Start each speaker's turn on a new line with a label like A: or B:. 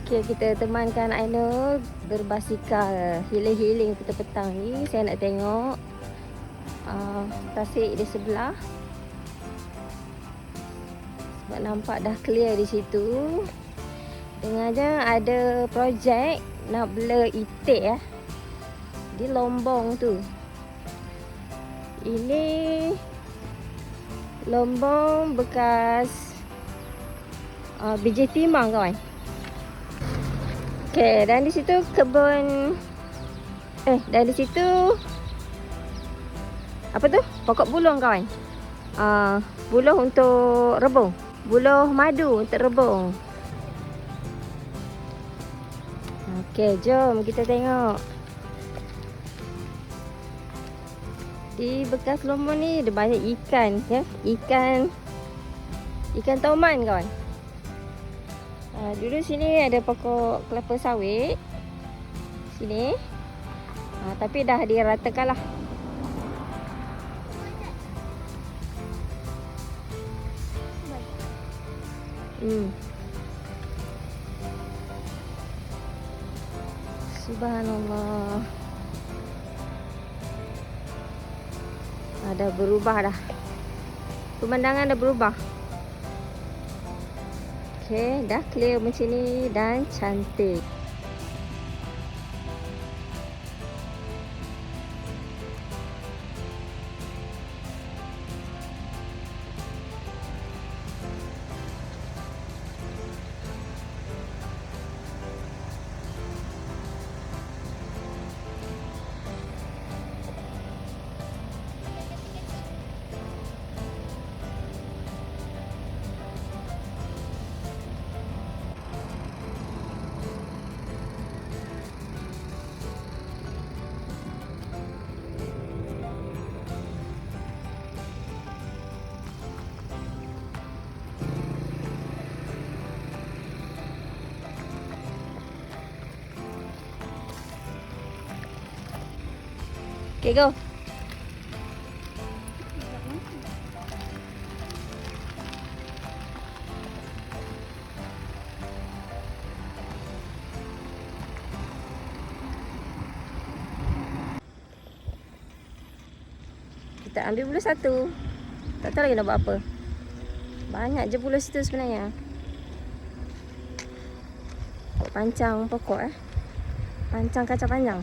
A: Okay, kita temankan Ainul berbasikal healing-healing petang-petang ni. Saya nak tengok tasik di sebelah. Sebab nampak dah clear di situ. Dengarnya ada projek nak blur itik di Lombong tu. Ini Lombong bekas biji timah kawan. Okey, dan di situ kebun dan di situ apa tu? Pokok buluh kawan. Buluh untuk rebung. Buluh madu untuk rebung. Okey, jom kita tengok. Di bekas Lombong ni ada banyak ikan ya. Ikan tauman kawan. Dulu sini ada pokok kelapa sawit. Sini. Tapi dah diratakan lah. Subhanallah. Dah berubah dah. Pemandangan dah berubah. Okey, dah clear macam ni dan cantik. Okay, go. Kita ambil bulu satu. Tak tahu lagi nak buat apa. Banyak je bulu situ sebenarnya. Pancang pokok Pancang kacang panjang.